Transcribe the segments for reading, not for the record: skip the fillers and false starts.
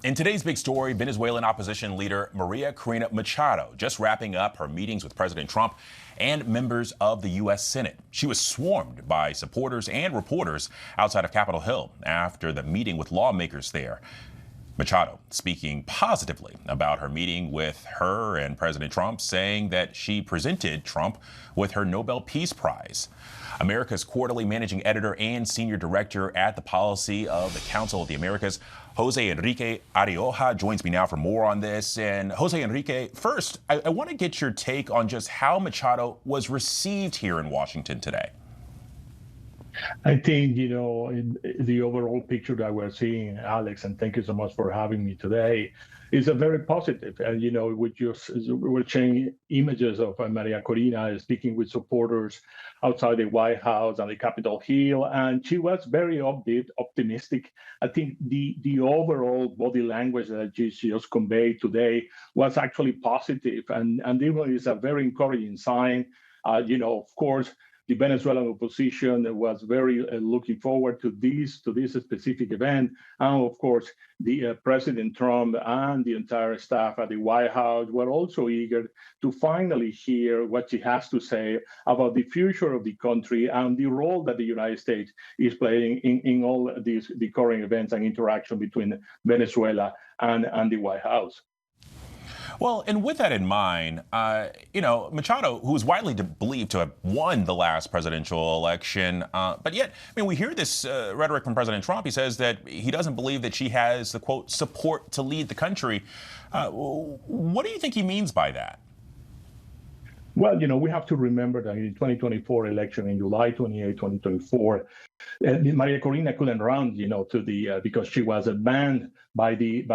In today's big story, Venezuelan opposition leader Maria Corina Machado just wrapping up her meetings with President Trump and members of the U.S. Senate. She was swarmed by supporters and reporters outside of Capitol Hill after the meeting with lawmakers there. Machado speaking positively about her meeting with her and President Trump, saying that she presented Trump with her Nobel Peace Prize. America's quarterly managing editor and senior director at the policy of the Council of the Americas, José Enrique Arrioja, joins me now for more on this. And José Enrique, first, I want to get your take on just how Machado was received here in Washington today. I think, in the overall picture that we're seeing, Alex, and thank you so much for having me today, is a very positive. And, we're sharing images of Maria Corina speaking with supporters outside the White House and the Capitol Hill, and she was very upbeat, optimistic. I think the overall body language that she just conveyed today was actually positive, and it is a very encouraging sign. Of course, the Venezuelan opposition was very looking forward to this specific event. And of course, the President Trump and the entire staff at the White House were also eager to finally hear what she has to say about the future of the country and the role that the United States is playing in all the current events and interaction between Venezuela and the White House. Well, and with that in mind, Machado, who is widely believed to have won the last presidential election, but yet, we hear this rhetoric from President Trump. He says that he doesn't believe that she has the, quote, support to lead the country. What do you think he means by that? Well, we have to remember that in the 2024 election, in July 28, 2024, Maria Corina couldn't run, because she was banned by the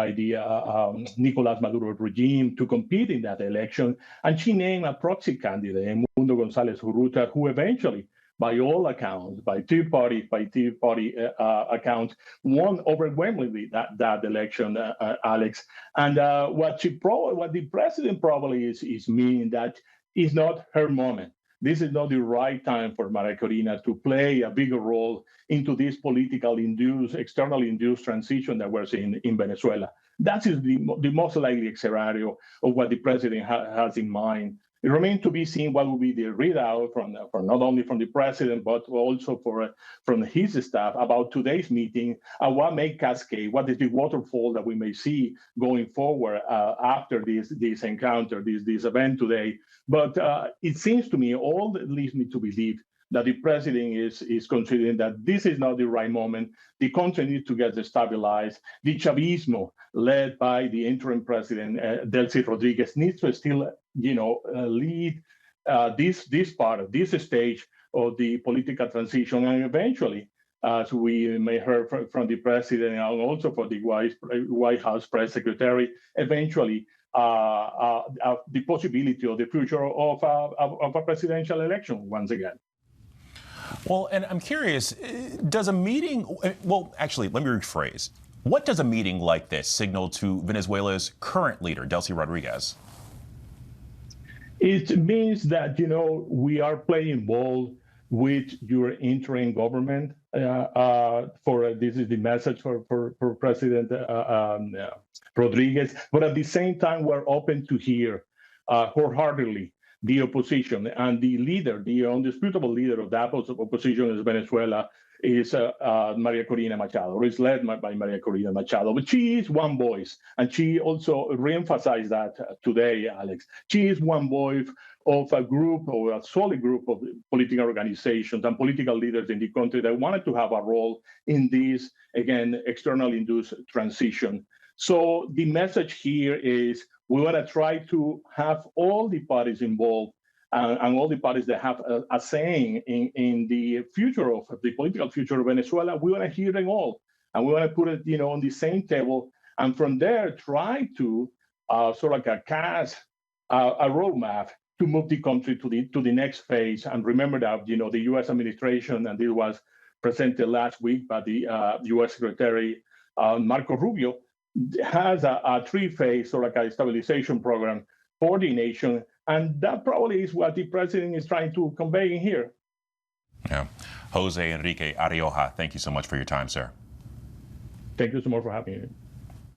Nicolas Maduro regime to compete in that election, and she named a proxy candidate, Mundo González Huruta, who eventually, by all accounts, by two-party accounts, won overwhelmingly that election, Alex. And what the president probably is meaning that is not her moment. This is not the right time for Maria Corina to play a bigger role into this externally induced transition that we're seeing in Venezuela. That is the most likely scenario of what the president has in mind. It remains to be seen what will be the readout from not only from the president, but also from his staff about today's meeting and what may cascade, what is the waterfall that we may see going forward after this encounter, this event today. But it seems to me, all that leads me to believe that the president is considering that this is not the right moment. The country needs to get stabilized. The Chavismo, led by the interim president, Delcy Rodriguez, needs to still, lead this stage of the political transition. And eventually, as we may heard from the president and also for the White House press secretary, eventually, the possibility of the future of a presidential election once again. Well, and I'm curious, does a meeting, well, actually, let me rephrase. What does a meeting like this signal to Venezuela's current leader, Delcy Rodriguez? It means that, we are playing ball with your interim government. This is the message for President Rodriguez. But at the same time, we're open to hear wholeheartly the opposition, and the leader, the undisputable leader of that opposition in Venezuela is Maria Corina Machado, or is led by Maria Corina Machado. But she is one voice, and she also reemphasized that today, Alex. She is one voice of a group, or a solid group of political organizations and political leaders in the country that wanted to have a role in this, again, externally induced transition. So the message here is we want to try to have all the parties involved and all the parties that have a saying in the future of the political future of Venezuela. We want to hear them all, and we want to put it, on the same table, and from there try to cast a roadmap to move the country to the next phase. And remember that the U.S. administration, and it was presented last week by the U.S. Secretary Marco Rubio, has a three-phase stabilization program for the nation, and that probably is what the president is trying to convey in here. Yeah. José Enrique Arrioja, thank you so much for your time, sir. Thank you so much for having me.